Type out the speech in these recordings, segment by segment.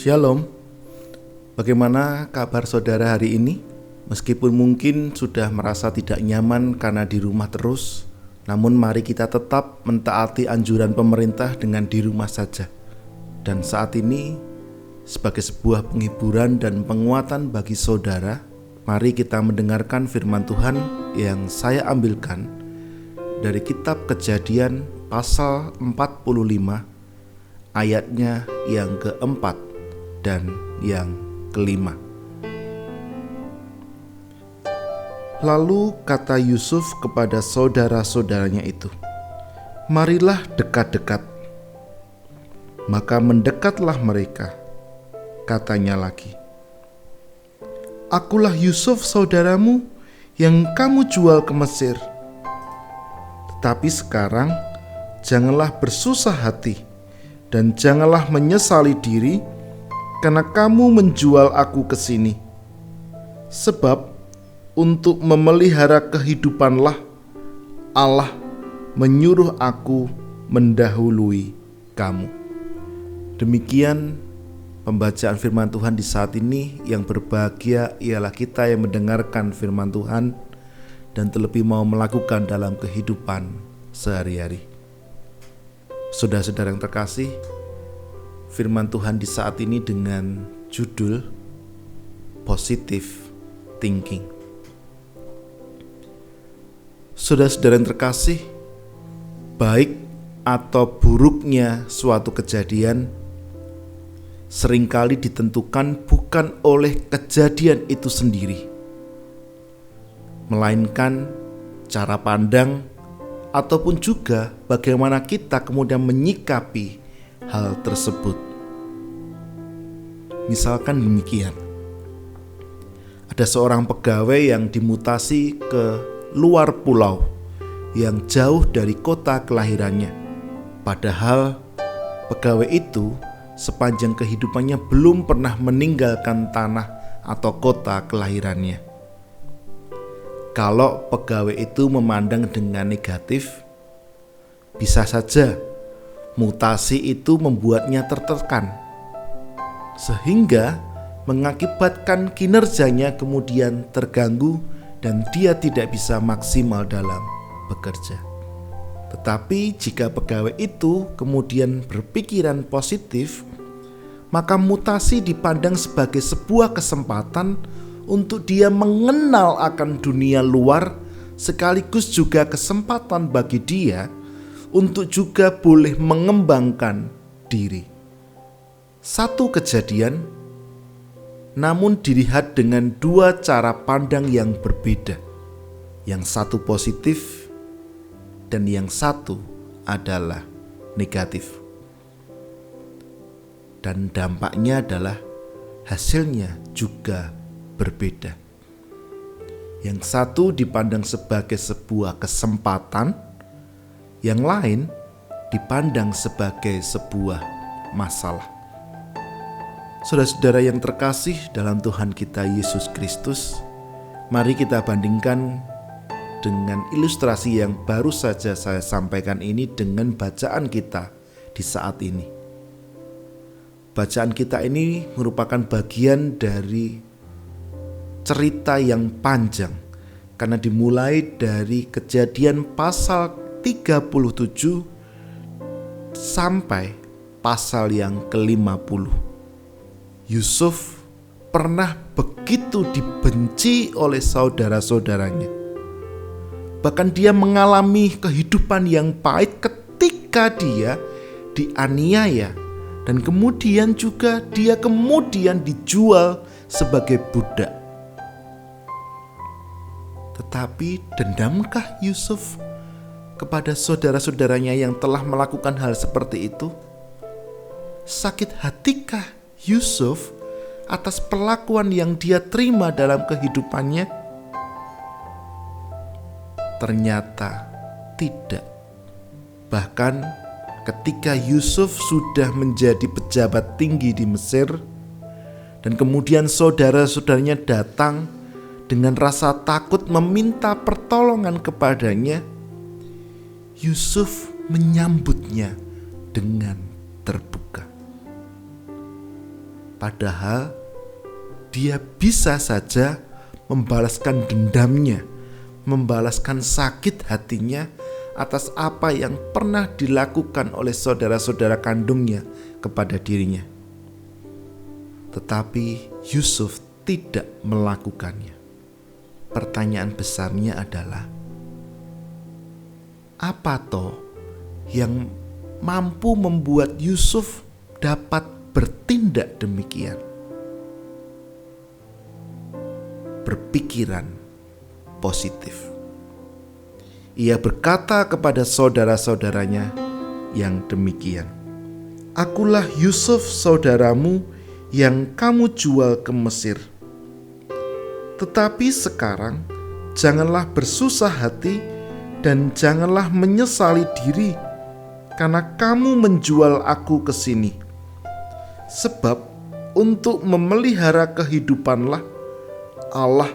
Shalom, bagaimana kabar saudara hari ini? Meskipun mungkin sudah merasa tidak nyaman karena di rumah terus, namun mari kita tetap mentaati anjuran pemerintah dengan di rumah saja. Dan saat ini, sebagai sebuah penghiburan dan penguatan bagi saudara, mari kita mendengarkan firman Tuhan yang saya ambilkan dari kitab Kejadian pasal 45, ayatnya yang keempat dan yang kelima. Lalu kata Yusuf kepada saudara-saudaranya itu, "Marilah dekat-dekat." Maka mendekatlah mereka. Katanya lagi, "Akulah Yusuf saudaramu yang kamu jual ke Mesir. Tetapi sekarang janganlah bersusah hati dan janganlah menyesali diri karena kamu menjual aku ke sini. Sebab untuk memelihara kehidupanlah Allah menyuruh aku mendahului kamu." Demikian pembacaan firman Tuhan di saat ini. Yang berbahagia ialah kita yang mendengarkan firman Tuhan dan terlebih mau melakukan dalam kehidupan sehari-hari. Saudara-saudara yang terkasih, firman Tuhan di saat ini dengan judul Positive Thinking. Saudara-saudara yang terkasih, baik atau buruknya suatu kejadian seringkali ditentukan bukan oleh kejadian itu sendiri, melainkan cara pandang ataupun juga bagaimana kita kemudian menyikapi hal tersebut. Misalkan demikian, ada seorang pegawai yang dimutasi ke luar pulau yang jauh dari kota kelahirannya. Padahal pegawai itu sepanjang kehidupannya belum pernah meninggalkan tanah atau kota kelahirannya. Kalau pegawai itu memandang dengan negatif, bisa saja mutasi itu membuatnya tertekan, sehingga mengakibatkan kinerjanya kemudian terganggu dan dia tidak bisa maksimal dalam bekerja. Tetapi jika pegawai itu kemudian berpikiran positif, maka mutasi dipandang sebagai sebuah kesempatan untuk dia mengenal akan dunia luar, sekaligus juga kesempatan bagi dia untuk juga boleh mengembangkan diri. Satu kejadian, namun dilihat dengan dua cara pandang yang berbeda. Yang satu positif dan yang satu adalah negatif. Dan dampaknya adalah hasilnya juga berbeda. Yang satu dipandang sebagai sebuah kesempatan, yang lain dipandang sebagai sebuah masalah. Saudara-saudara yang terkasih dalam Tuhan kita Yesus Kristus, mari kita bandingkan dengan ilustrasi yang baru saja saya sampaikan ini dengan bacaan kita di saat ini. Bacaan kita ini merupakan bagian dari cerita yang panjang, karena dimulai dari Kejadian pasal 37 sampai pasal yang ke-50. Yusuf pernah begitu dibenci oleh saudara-saudaranya. Bahkan dia mengalami kehidupan yang pahit ketika dia dianiaya, dan kemudian juga dia kemudian dijual sebagai budak. Tetapi dendamkah Yusuf kepada saudara-saudaranya yang telah melakukan hal seperti itu? Sakit hatikah Yusuf atas perlakuan yang dia terima dalam kehidupannya? Ternyata tidak. Bahkan ketika Yusuf sudah menjadi pejabat tinggi di Mesir, dan kemudian saudara-saudaranya datang dengan rasa takut meminta pertolongan kepadanya, Yusuf menyambutnya dengan terbuka. Padahal dia bisa saja membalaskan dendamnya, membalaskan sakit hatinya atas apa yang pernah dilakukan oleh saudara-saudara kandungnya kepada dirinya. Tetapi Yusuf tidak melakukannya. Pertanyaan besarnya adalah, apa toh yang mampu membuat Yusuf dapat bertindak demikian? Berpikiran positif. Ia berkata kepada saudara-saudaranya yang demikian, "Akulah Yusuf saudaramu yang kamu jual ke Mesir. Tetapi sekarang janganlah bersusah hati dan janganlah menyesali diri karena kamu menjual aku ke sini. Sebab untuk memelihara kehidupanlah Allah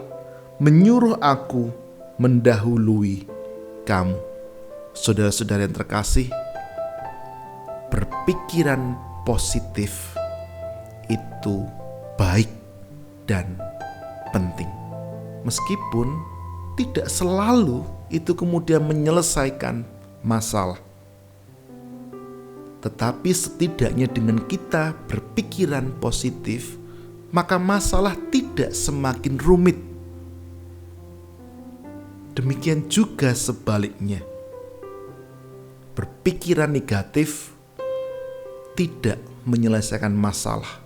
menyuruh aku mendahului kamu." Saudara-saudara yang terkasih, berpikiran positif itu baik dan penting. Meskipun tidak selalu itu kemudian menyelesaikan masalah. Tetapi setidaknya dengan kita berpikiran positif, maka masalah tidak semakin rumit. Demikian juga sebaliknya. Berpikiran negatif tidak menyelesaikan masalah,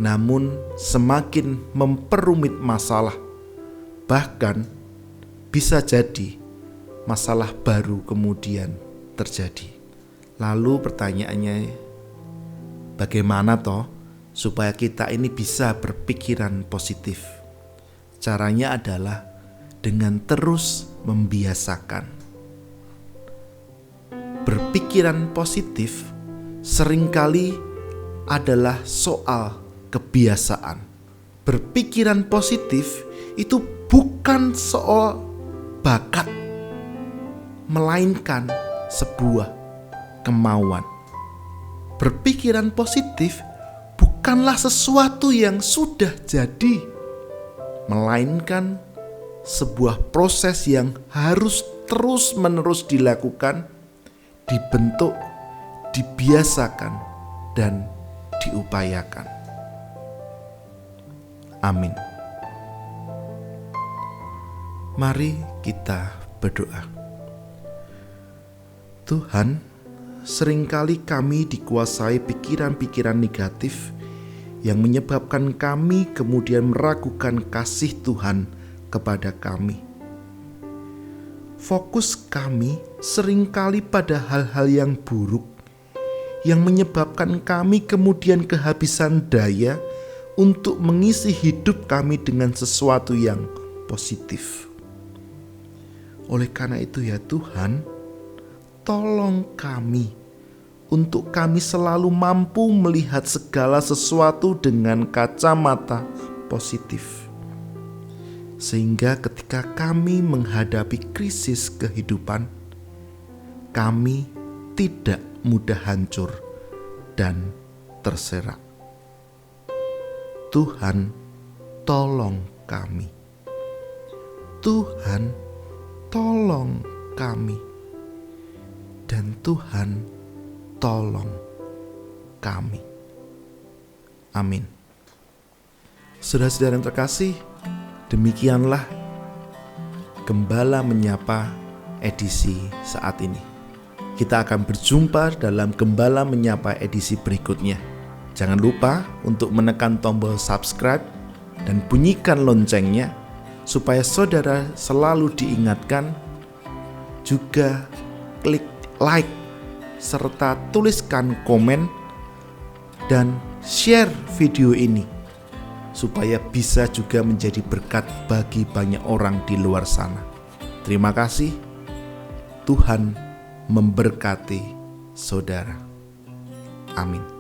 namun semakin memperumit masalah. Bahkan bisa jadi masalah baru kemudian terjadi. Lalu pertanyaannya, bagaimana toh supaya kita ini bisa berpikiran positif? Caranya adalah dengan terus membiasakan. Berpikiran positif seringkali adalah soal kebiasaan. Berpikiran positif itu bukan soal bakat, melainkan sebuah kemauan. Berpikiran positif bukanlah sesuatu yang sudah jadi, melainkan sebuah proses yang harus terus-menerus dilakukan, dibentuk, dibiasakan, dan diupayakan. Amin. Mari kita berdoa. Tuhan, seringkali kami dikuasai pikiran-pikiran negatif yang menyebabkan kami kemudian meragukan kasih Tuhan kepada kami. Fokus kami seringkali pada hal-hal yang buruk yang menyebabkan kami kemudian kehabisan daya untuk mengisi hidup kami dengan sesuatu yang positif. Oleh karena itu ya Tuhan, tolong kami untuk kami selalu mampu melihat segala sesuatu dengan kacamata positif. Sehingga ketika kami menghadapi krisis kehidupan, kami tidak mudah hancur dan terserak. Tuhan, tolong kami. Tuhan, tolong kami. Dan Tuhan, tolong kami. Amin. Saudara-saudara yang terkasih, demikianlah Gembala Menyapa edisi saat ini. Kita akan berjumpa dalam Gembala Menyapa edisi berikutnya. Jangan lupa untuk menekan tombol subscribe dan bunyikan loncengnya supaya saudara selalu diingatkan. Juga klik like serta tuliskan komen dan share video ini supaya bisa juga menjadi berkat bagi banyak orang di luar sana. Terima kasih. Tuhan memberkati saudara. Amin.